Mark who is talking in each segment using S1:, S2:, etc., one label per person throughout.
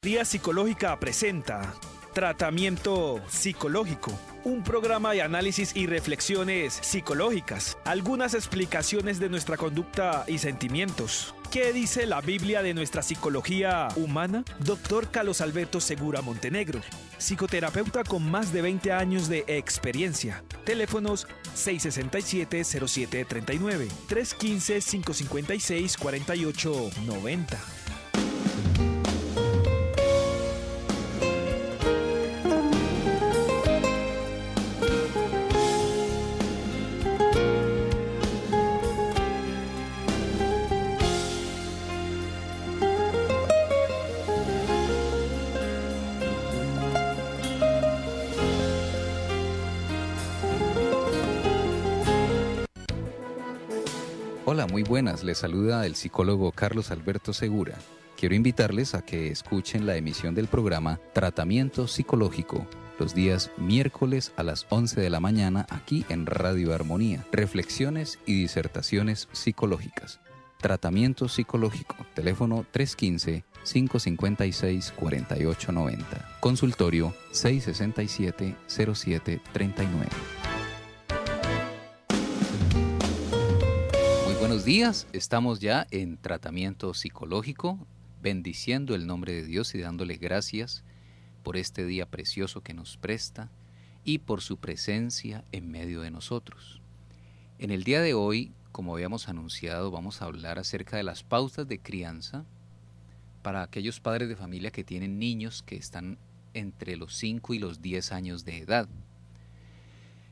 S1: Día Psicológica presenta Tratamiento Psicológico, un programa de análisis y reflexiones psicológicas, algunas explicaciones de nuestra conducta y sentimientos. ¿Qué dice la Biblia de nuestra psicología humana? Doctor Carlos Alberto Segura Montenegro, psicoterapeuta con más de 20 años de experiencia. Teléfonos 667-0739, 315-556-4890.
S2: Hola, muy buenas. Les saluda el psicólogo Carlos Alberto Segura. Quiero invitarles a que escuchen la emisión del programa Tratamiento Psicológico, los días miércoles a las 11 de la mañana aquí en Radio Armonía. Reflexiones y disertaciones psicológicas. Tratamiento Psicológico, teléfono 315-556-4890. Consultorio 667-0739. Buenos días, estamos ya en tratamiento psicológico, bendiciendo el nombre de Dios y dándole gracias por este día precioso que nos presta y por su presencia en medio de nosotros. En el día de hoy, como habíamos anunciado, vamos a hablar acerca de las pautas de crianza para aquellos padres de familia que tienen niños que están entre los 5 y los 10 años de edad.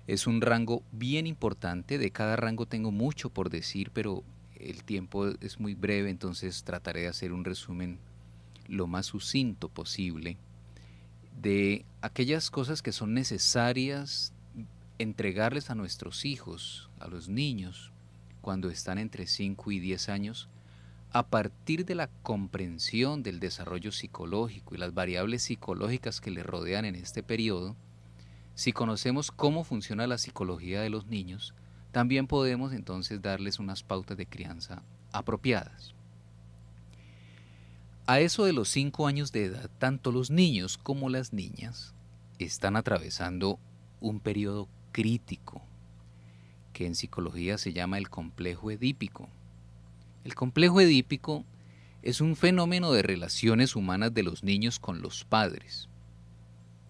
S2: Es un rango bien importante, de cada rango tengo mucho por decir, pero el tiempo es muy breve, entonces trataré de hacer un resumen lo más sucinto posible de aquellas cosas que son necesarias entregarles a nuestros hijos, a los niños, cuando están entre 5 y 10 años, a partir de la comprensión del desarrollo psicológico y las variables psicológicas que les rodean en este periodo. Si conocemos cómo funciona la psicología de los niños, también podemos entonces darles unas pautas de crianza apropiadas. A eso de los 5 años de edad, tanto los niños como las niñas están atravesando un periodo crítico, que en psicología se llama el complejo edípico. El complejo edípico es un fenómeno de relaciones humanas de los niños con los padres,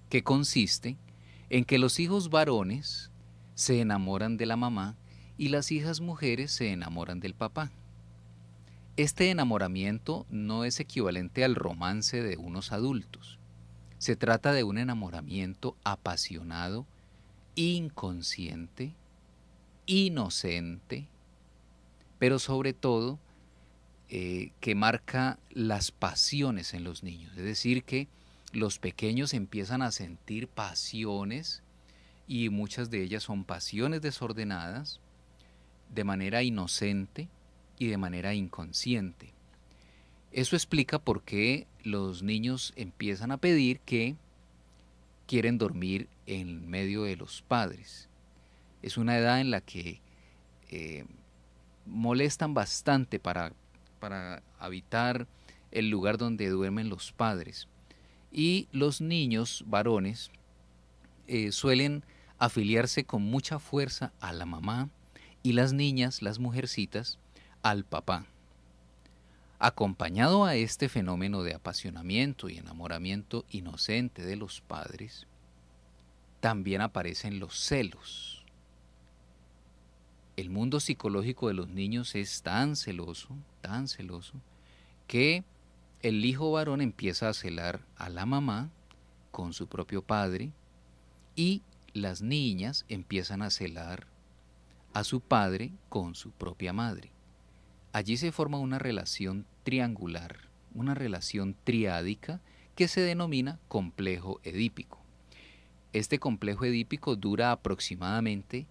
S2: que consiste en que los hijos varones se enamoran de la mamá y las hijas mujeres se enamoran del papá. Este enamoramiento no es equivalente al romance de unos adultos. Se trata de un enamoramiento apasionado, inconsciente, inocente, pero sobre todo que marca las pasiones en los niños. Es decir, que los pequeños empiezan a sentir pasiones y muchas de ellas son pasiones desordenadas de manera inocente y de manera inconsciente. Eso explica por qué los niños empiezan a pedir que quieren dormir en medio de los padres. Es una edad en la que molestan bastante para habitar el lugar donde duermen los padres. Y los niños varones suelen afiliarse con mucha fuerza a la mamá y las niñas, las mujercitas, al papá. Acompañado a este fenómeno de apasionamiento y enamoramiento inocente de los padres, también aparecen los celos. El mundo psicológico de los niños es tan celoso, que el hijo varón empieza a celar a la mamá con su propio padre y las niñas empiezan a celar a su padre con su propia madre. Allí se forma una relación triangular, una relación triádica que se denomina complejo edípico. Este complejo edípico dura aproximadamente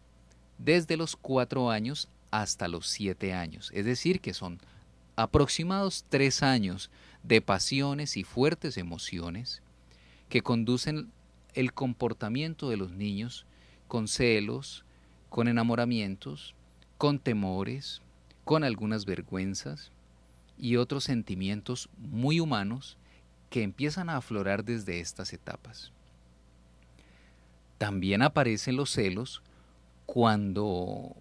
S2: desde los 4 años hasta los 7 años, es decir, que son aproximados 3 años de pasiones y fuertes emociones que conducen el comportamiento de los niños con celos, con enamoramientos, con temores, con algunas vergüenzas y otros sentimientos muy humanos que empiezan a aflorar desde estas etapas. También aparecen los celos cuando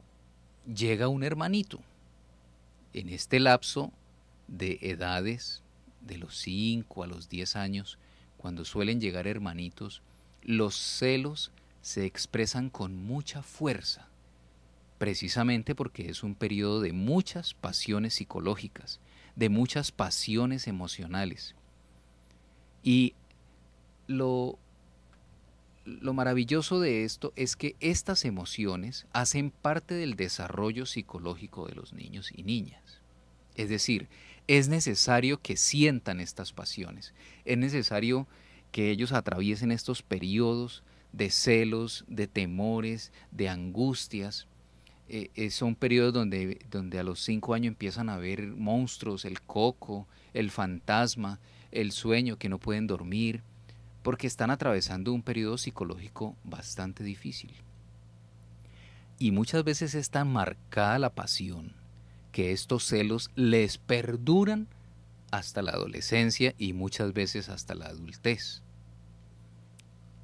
S2: llega un hermanito. En este lapso de edades, de los 5 a los 10 años, cuando suelen llegar hermanitos, los celos se expresan con mucha fuerza, precisamente porque es un periodo de muchas pasiones psicológicas, de muchas pasiones emocionales. Y lo maravilloso de esto es que estas emociones hacen parte del desarrollo psicológico de los niños y niñas. Es decir, es necesario que sientan estas pasiones, es necesario que ellos atraviesen estos periodos de celos, de temores, de angustias. Son periodos donde a los 5 años empiezan a ver monstruos, el coco, el fantasma, el sueño, que no pueden dormir, porque están atravesando un periodo psicológico bastante difícil. Y muchas veces es tan marcada la pasión que estos celos les perduran hasta la adolescencia y muchas veces hasta la adultez.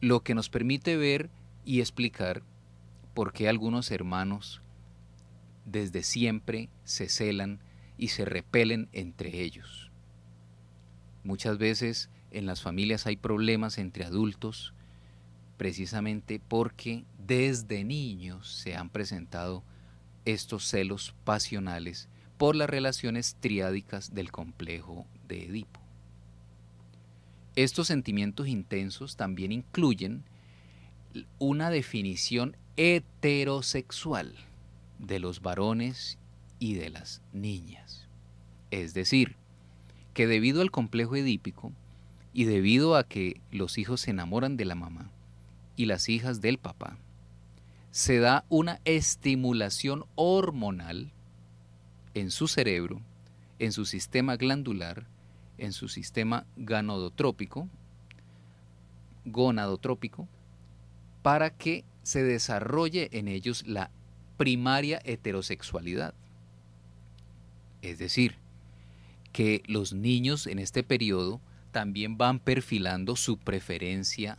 S2: Lo que nos permite ver y explicar por qué algunos hermanos desde siempre se celan y se repelen entre ellos. Muchas veces en las familias hay problemas entre adultos precisamente porque desde niños se han presentado estos celos pasionales por las relaciones triádicas del complejo de Edipo. Estos sentimientos intensos también incluyen una definición heterosexual de los varones y de las niñas. Es decir, que debido al complejo edípico y debido a que los hijos se enamoran de la mamá y las hijas del papá, se da una estimulación hormonal en su cerebro, en su sistema glandular, en su sistema gonadotrópico, para que se desarrolle en ellos la primaria heterosexualidad. Es decir, que los niños en este periodo también van perfilando su preferencia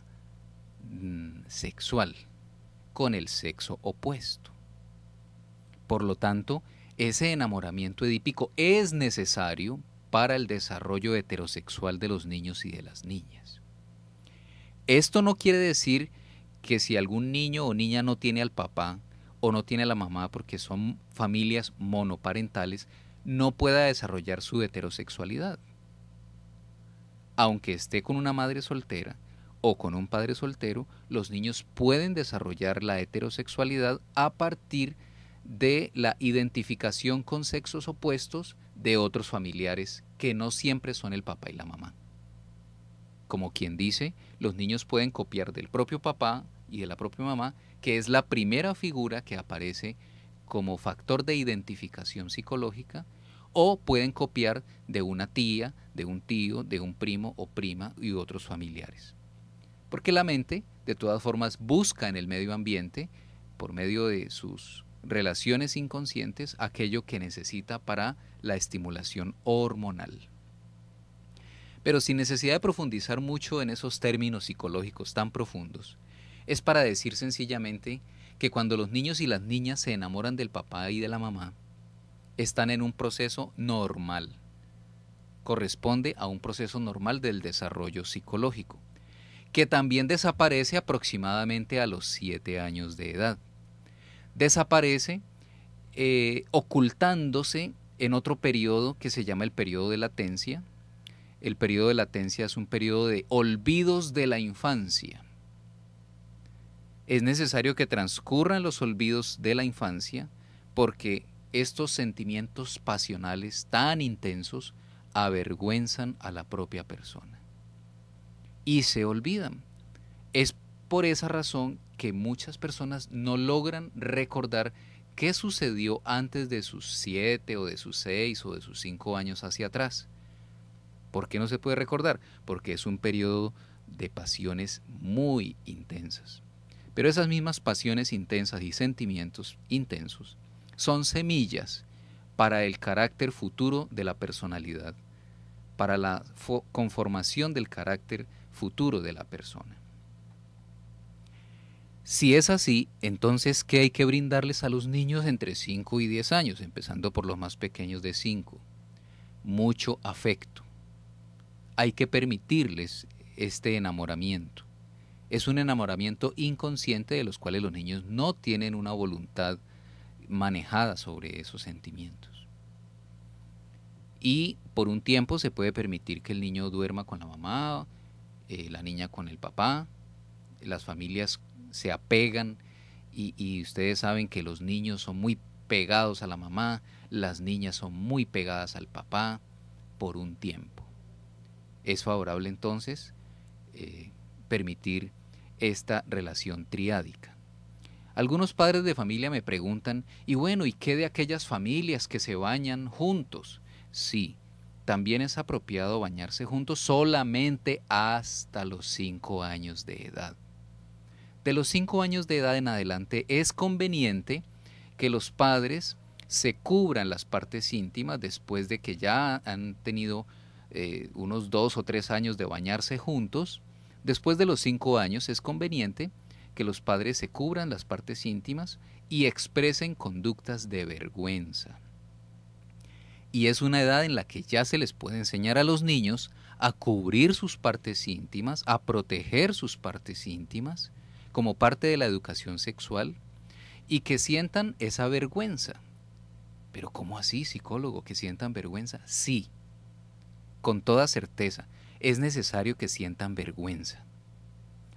S2: sexual con el sexo opuesto. Por lo tanto, ese enamoramiento edípico es necesario para el desarrollo heterosexual de los niños y de las niñas. Esto no quiere decir que si algún niño o niña no tiene al papá o no tiene a la mamá porque son familias monoparentales, no pueda desarrollar su heterosexualidad. Aunque esté con una madre soltera o con un padre soltero, los niños pueden desarrollar la heterosexualidad a partir de la identificación con sexos opuestos de otros familiares que no siempre son el papá y la mamá. Como quien dice, los niños pueden copiar del propio papá y de la propia mamá, que es la primera figura que aparece como factor de identificación psicológica, o pueden copiar de una tía, de un tío, de un primo o prima y otros familiares. Porque la mente, de todas formas, busca en el medio ambiente, por medio de sus relaciones inconscientes, aquello que necesita para la estimulación hormonal. Pero sin necesidad de profundizar mucho en esos términos psicológicos tan profundos, es para decir sencillamente que cuando los niños y las niñas se enamoran del papá y de la mamá, están en un proceso normal. Corresponde a un proceso normal del desarrollo psicológico, que también desaparece aproximadamente a los 7 años de edad. Desaparece ocultándose en otro periodo que se llama el periodo de latencia. El periodo de latencia es un periodo de olvidos de la infancia. Es necesario que transcurran los olvidos de la infancia porque estos sentimientos pasionales tan intensos avergüenzan a la propia persona y se olvidan. Es por esa razón que muchas personas no logran recordar qué sucedió antes de sus 7 o de sus 6 o de sus 5 años hacia atrás. ¿Por qué no se puede recordar? Porque es un periodo de pasiones muy intensas. Pero esas mismas pasiones intensas y sentimientos intensos son semillas para el carácter futuro de la personalidad para la conformación del carácter futuro de la persona. Si es así, entonces, ¿qué hay que brindarles a los niños entre 5 y 10 años, empezando por los más pequeños de 5? Mucho afecto. Hay que permitirles este enamoramiento. Es un enamoramiento inconsciente de los cuales los niños no tienen una voluntad manejada sobre esos sentimientos. Y por un tiempo se puede permitir que el niño duerma con la mamá, la niña con el papá. Las familias se apegan y ustedes saben que los niños son muy pegados a la mamá, las niñas son muy pegadas al papá por un tiempo. Es favorable entonces permitir esta relación triádica. Algunos padres de familia me preguntan, y bueno, ¿y qué de aquellas familias que se bañan juntos? Sí, también es apropiado bañarse juntos solamente hasta los 5 años de edad. De los 5 años de edad en adelante es conveniente que los padres se cubran las partes íntimas después de que ya han tenido unos 2 o 3 años de bañarse juntos. Después de los 5 años es conveniente que los padres se cubran las partes íntimas y expresen conductas de vergüenza. Y es una edad en la que ya se les puede enseñar a los niños a cubrir sus partes íntimas, a proteger sus partes íntimas, como parte de la educación sexual, y que sientan esa vergüenza. Pero ¿cómo así, psicólogo, que sientan vergüenza? Sí, con toda certeza, es necesario que sientan vergüenza.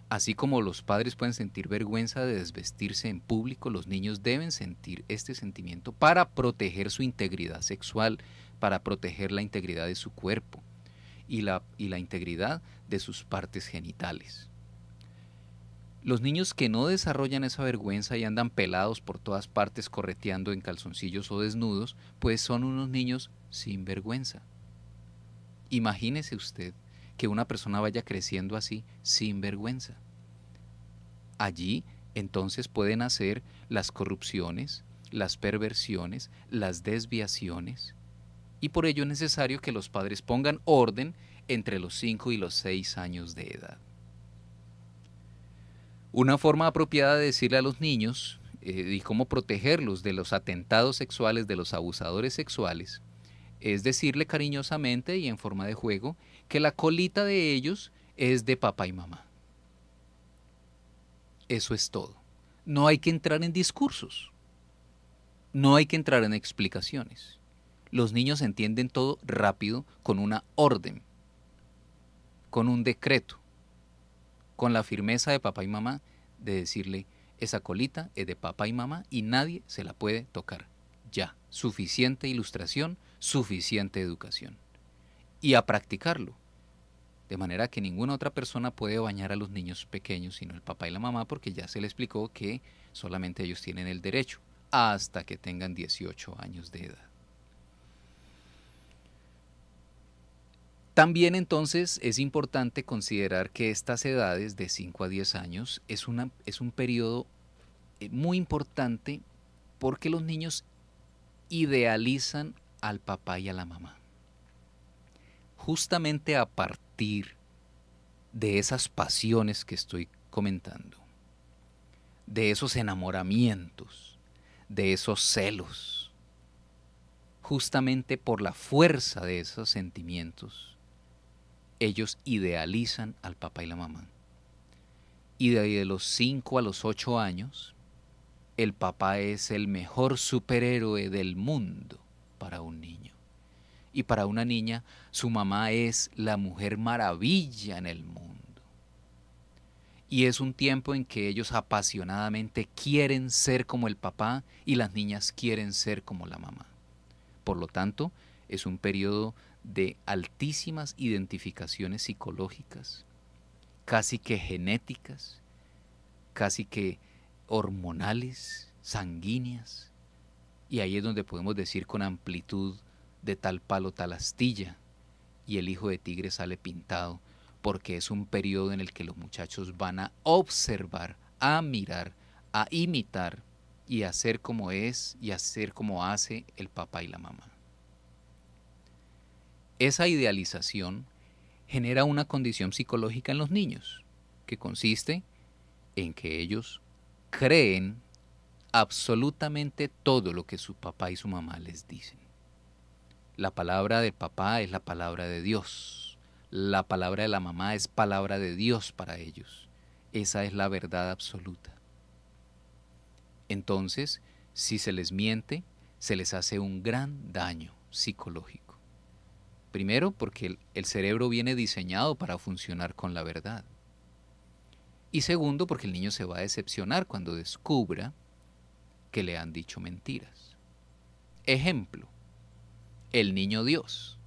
S2: Así como los padres pueden sentir vergüenza de desvestirse en público, los niños deben sentir este sentimiento para proteger su integridad sexual, para proteger la integridad de su cuerpo y la integridad de sus partes genitales. Los niños que no desarrollan esa vergüenza y andan pelados por todas partes correteando en calzoncillos o desnudos, pues son unos niños sin vergüenza. Imagínese usted que una persona vaya creciendo así, sin vergüenza. Allí entonces pueden nacer las corrupciones, las perversiones, las desviaciones, y por ello es necesario que los padres pongan orden entre los 5 y los 6 años de edad. Una forma apropiada de decirle a los niños y cómo protegerlos de los atentados sexuales, de los abusadores sexuales, es decirle cariñosamente y en forma de juego que la colita de ellos es de papá y mamá. Eso es todo. No hay que entrar en discursos. No hay que entrar en explicaciones. Los niños entienden todo rápido con una orden, con un decreto, con la firmeza de papá y mamá de decirle, esa colita es de papá y mamá y nadie se la puede tocar. Ya, suficiente ilustración, suficiente educación. Y a practicarlo, de manera que ninguna otra persona puede bañar a los niños pequeños sino el papá y la mamá, porque ya se le explicó que solamente ellos tienen el derecho hasta que tengan 18 años de edad. También entonces es importante considerar que estas edades de 5 a 10 años es un periodo muy importante porque los niños idealizan al papá y a la mamá. Justamente a partir de esas pasiones que estoy comentando, de esos enamoramientos, de esos celos, justamente por la fuerza de esos sentimientos, ellos idealizan al papá y la mamá. Y de los 5 a los 8 años, el papá es el mejor superhéroe del mundo para un niño. Y para una niña, su mamá es la mujer maravilla en el mundo. Y es un tiempo en que ellos apasionadamente quieren ser como el papá y las niñas quieren ser como la mamá. Por lo tanto, es un periodo de altísimas identificaciones psicológicas, casi que genéticas, casi que hormonales, sanguíneas, y ahí es donde podemos decir con amplitud de tal palo tal astilla, y el hijo de tigre sale pintado, porque es un periodo en el que los muchachos van a observar, a mirar, a imitar y a hacer como es y a hacer como hace el papá y la mamá. Esa idealización genera una condición psicológica en los niños, que consiste en que ellos creen absolutamente todo lo que su papá y su mamá les dicen. La palabra del papá es la palabra de Dios. La palabra de la mamá es palabra de Dios para ellos. Esa es la verdad absoluta. Entonces, si se les miente, se les hace un gran daño psicológico. Primero, porque el cerebro viene diseñado para funcionar con la verdad. Y segundo, porque el niño se va a decepcionar cuando descubra que le han dicho mentiras. Ejemplo, el niño Dios.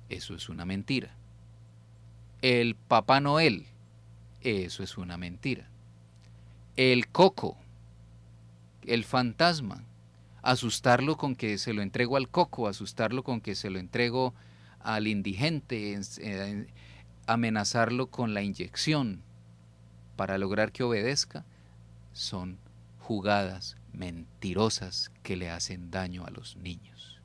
S2: Eso es una mentira. El Papá Noel. Eso es una mentira. El coco. El fantasma. Asustarlo con que se lo entrego al coco, asustarlo con que se lo entrego al indigente, amenazarlo con la inyección para lograr que obedezca, son jugadas mentirosas que le hacen daño a los niños.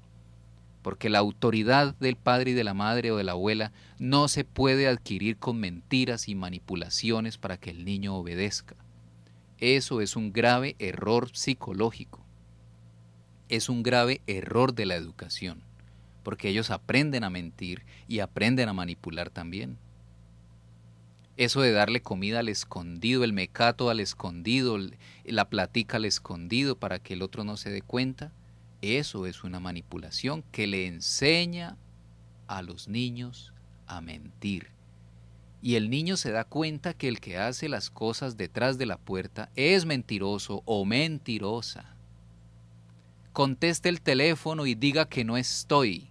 S2: Porque la autoridad del padre y de la madre o de la abuela no se puede adquirir con mentiras y manipulaciones para que el niño obedezca. Eso es un grave error psicológico. Es un grave error de la educación, porque ellos aprenden a mentir y aprenden a manipular también. Eso de darle comida al escondido, el mecato al escondido, la platica al escondido para que el otro no se dé cuenta, eso es una manipulación que le enseña a los niños a mentir. Y el niño se da cuenta que el que hace las cosas detrás de la puerta es mentiroso o mentirosa. Conteste el teléfono y diga que no estoy.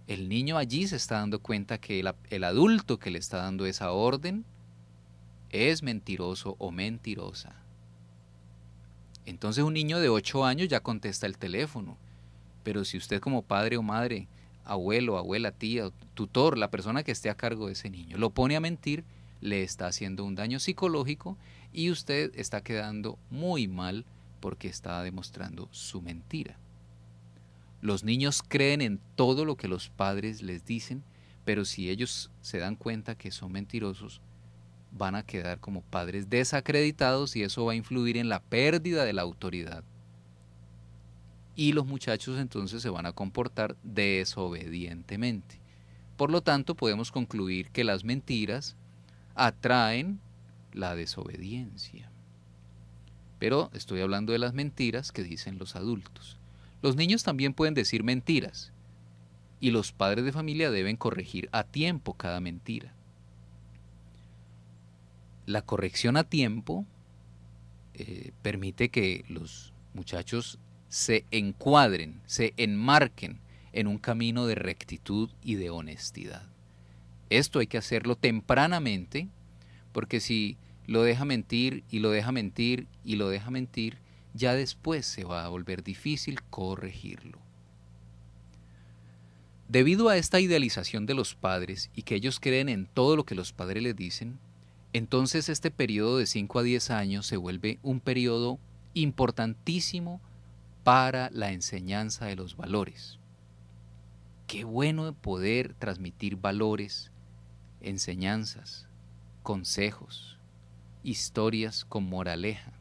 S2: El niño allí se está dando cuenta que el adulto que le está dando esa orden es mentiroso o mentirosa. Entonces un niño de 8 años ya contesta el teléfono. Pero si usted como padre o madre, abuelo, abuela, tía, tutor, la persona que esté a cargo de ese niño, lo pone a mentir, le está haciendo un daño psicológico y usted está quedando muy mal porque está demostrando su mentira. Los niños creen en todo lo que los padres les dicen, pero si ellos se dan cuenta que son mentirosos, van a quedar como padres desacreditados y eso va a influir en la pérdida de la autoridad. Y los muchachos entonces se van a comportar desobedientemente. Por lo tanto, podemos concluir que las mentiras atraen la desobediencia. Pero estoy hablando de las mentiras que dicen los adultos. Los niños también pueden decir mentiras y los padres de familia deben corregir a tiempo cada mentira. La corrección a tiempo permite que los muchachos se encuadren, se enmarquen en un camino de rectitud y de honestidad. Esto hay que hacerlo tempranamente, porque si lo deja mentir y lo deja mentir y lo deja mentir, ya después se va a volver difícil corregirlo. Debido a esta idealización de los padres y que ellos creen en todo lo que los padres les dicen, entonces este periodo de 5 a 10 años se vuelve un periodo importantísimo para la enseñanza de los valores. Qué bueno poder transmitir valores, enseñanzas, consejos, historias con moraleja,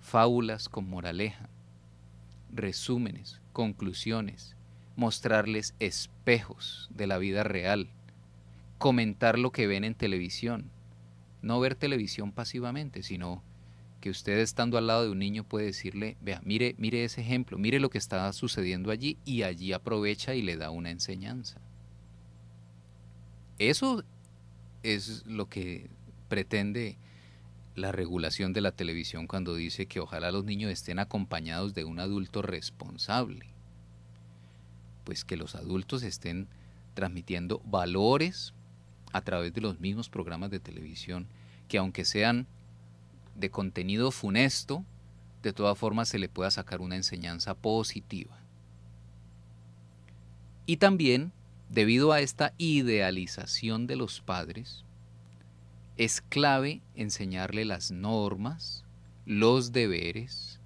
S2: fábulas con moraleja, resúmenes, conclusiones, mostrarles espejos de la vida real, comentar lo que ven en televisión, no ver televisión pasivamente, sino que usted estando al lado de un niño puede decirle, vea, mire ese ejemplo, mire lo que está sucediendo allí y allí aprovecha y le da una enseñanza. Eso es lo que pretende la regulación de la televisión cuando dice que ojalá los niños estén acompañados de un adulto responsable. Pues que los adultos estén transmitiendo valores a través de los mismos programas de televisión, que aunque sean de contenido funesto, de todas formas se le pueda sacar una enseñanza positiva. Y también, debido a esta idealización de los padres, es clave enseñarle las normas, los deberes,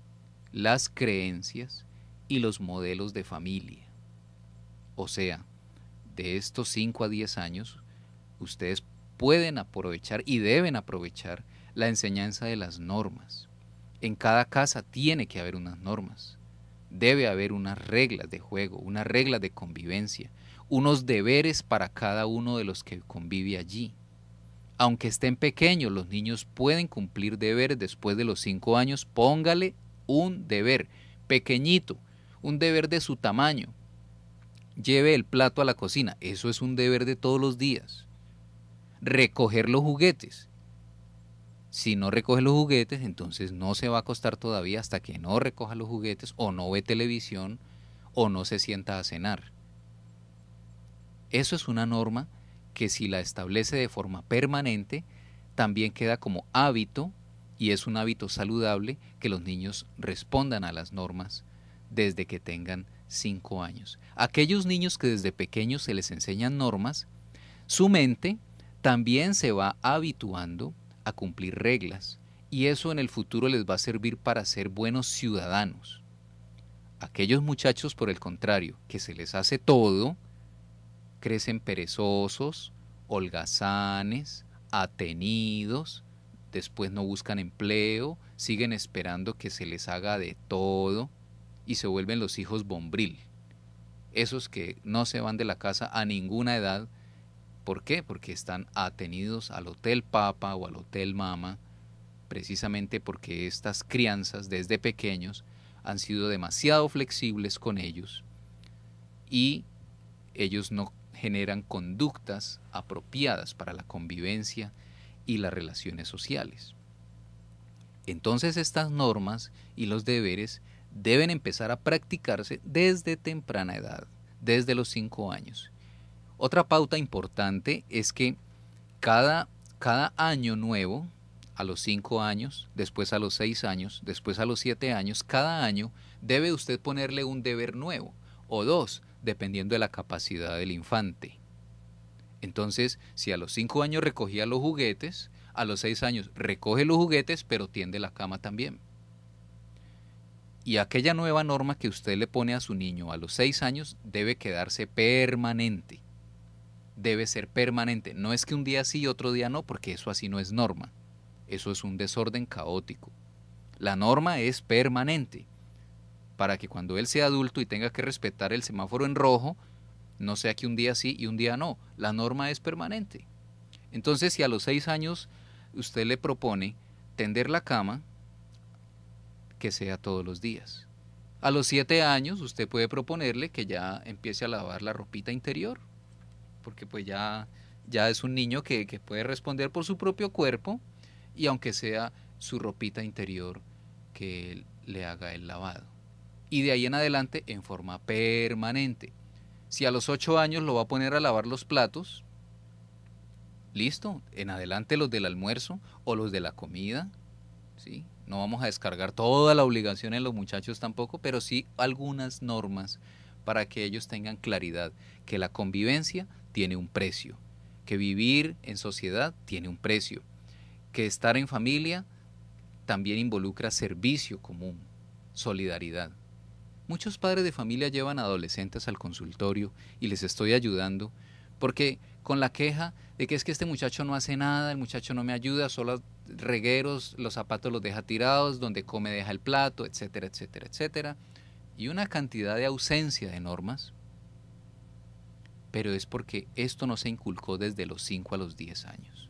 S2: las creencias y los modelos de familia. O sea, de estos 5 a 10 años, ustedes pueden aprovechar y deben aprovechar la enseñanza de las normas. En cada casa tiene que haber unas normas. Debe haber unas reglas de juego, unas reglas de convivencia, unos deberes para cada uno de los que convive allí. Aunque estén pequeños, los niños pueden cumplir deberes después de los 5 años. Póngale un deber pequeñito, un deber de su tamaño. Lleve el plato a la cocina, eso es un deber de todos los días. Recoger los juguetes. Si no recoge los juguetes, entonces no se va a acostar todavía hasta que no recoja los juguetes, o no ve televisión, o no se sienta a cenar. Eso es una norma que, si la establece de forma permanente, también queda como hábito, y es un hábito saludable que los niños respondan a las normas desde que tengan 5 años. Aquellos niños que desde pequeños se les enseñan normas, su mente también se va habituando a cumplir reglas, y eso en el futuro les va a servir para ser buenos ciudadanos. Aquellos muchachos, por el contrario, que se les hace todo, crecen perezosos, holgazanes, atenidos, después no buscan empleo, siguen esperando que se les haga de todo y se vuelven los hijos bombril. Esos que no se van de la casa a ninguna edad. ¿Por qué? Porque están atenidos al hotel papa o al hotel mama, precisamente porque estas crianzas desde pequeños han sido demasiado flexibles con ellos, y ellos no generan conductas apropiadas para la convivencia y las relaciones sociales. Entonces estas normas y los deberes deben empezar a practicarse desde temprana edad, desde los 5 años. Otra pauta importante es que cada año nuevo, a los 5 años, después a los 6 años, después a los 7 años, cada año debe usted ponerle un deber nuevo, o 2, dependiendo de la capacidad del infante. Entonces, si a los 5 años recogía los juguetes, a los 6 años recoge los juguetes, pero tiende la cama también. Y aquella nueva norma que usted le pone a su niño a los 6 años debe quedarse permanente. Debe ser permanente. No es que un día sí y otro día no, porque eso así no es norma. Eso es un desorden caótico. La norma es permanente, para que cuando él sea adulto y tenga que respetar el semáforo en rojo, no sea que un día sí y un día no. La norma es permanente. Entonces, si a los 6 años usted le propone tender la cama, que sea todos los días. A los 7 años usted puede proponerle que ya empiece a lavar la ropita interior, porque pues ya es un niño que puede responder por su propio cuerpo, y aunque sea su ropita interior, que le haga el lavado. Y de ahí en adelante en forma permanente. Si a los 8 años lo va a poner a lavar los platos, listo, en adelante los del almuerzo o los de la comida, ¿sí? No vamos a descargar toda la obligación en los muchachos tampoco, pero sí algunas normas para que ellos tengan claridad que la convivencia tiene un precio, que vivir en sociedad tiene un precio, que estar en familia también involucra servicio común, solidaridad. Muchos padres de familia llevan adolescentes al consultorio y les estoy ayudando porque con la queja de que es que este muchacho no hace nada, el muchacho no me ayuda, solo regueros, los zapatos los deja tirados, donde come deja el plato, etcétera, etcétera, etcétera, y una cantidad de ausencia de normas, pero es porque esto no se inculcó desde los 5 a los 10 años.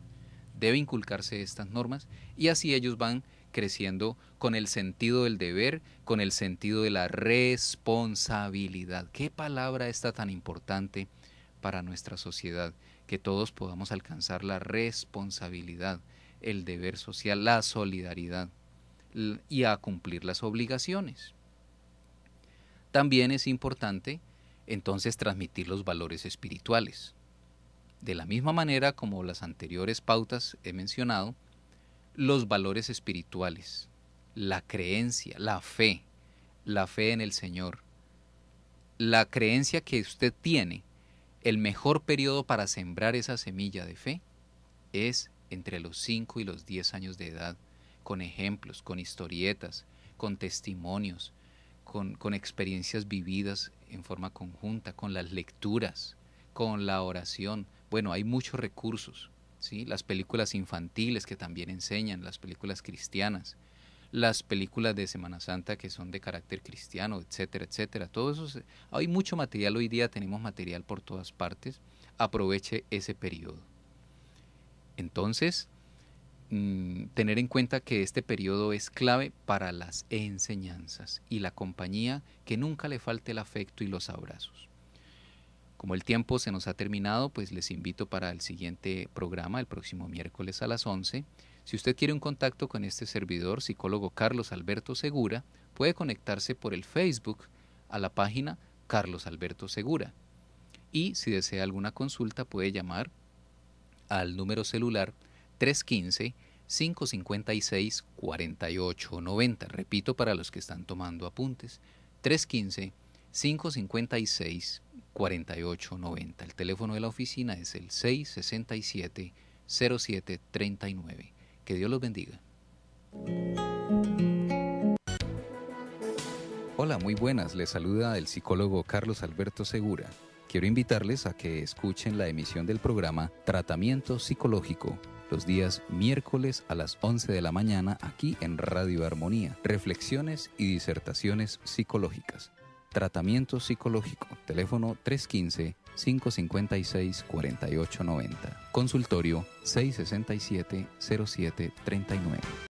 S2: Debe inculcarse estas normas y así ellos van creciendo con el sentido del deber, con el sentido de la responsabilidad. ¿Qué palabra esta tan importante para nuestra sociedad? Que todos podamos alcanzar la responsabilidad, el deber social, la solidaridad y a cumplir las obligaciones. También es importante entonces transmitir los valores espirituales. De la misma manera como las anteriores pautas he mencionado, los valores espirituales, la creencia, la fe en el Señor, la creencia que usted tiene, el mejor periodo para sembrar esa semilla de fe es entre los 5 y los 10 años de edad, con ejemplos, con historietas, con testimonios, con experiencias vividas en forma conjunta, con las lecturas, con la oración. Bueno, hay muchos recursos, ¿sí? Las películas infantiles que también enseñan, las películas cristianas, las películas de Semana Santa que son de carácter cristiano, etcétera, etcétera. Todo eso, hay mucho material hoy día, tenemos material por todas partes. Aproveche ese periodo. Entonces, tener en cuenta que este periodo es clave para las enseñanzas y la compañía, que nunca le falte el afecto y los abrazos. Como el tiempo se nos ha terminado, pues les invito para el siguiente programa, el próximo miércoles a las 11. Si usted quiere un contacto con este servidor, psicólogo Carlos Alberto Segura, puede conectarse por el Facebook a la página Carlos Alberto Segura. Y si desea alguna consulta, puede llamar al número celular 315-556-4890. Repito para los que están tomando apuntes, 315-556-4890. El teléfono de la oficina es el 667-0739. Que Dios los bendiga. Hola, muy buenas. Les saluda el psicólogo Carlos Alberto Segura. Quiero invitarles a que escuchen la emisión del programa Tratamiento Psicológico los días miércoles a las 11 de la mañana aquí en Radio Armonía. Reflexiones y disertaciones psicológicas. Tratamiento Psicológico. Teléfono 315-556-4890. Consultorio 667-0739.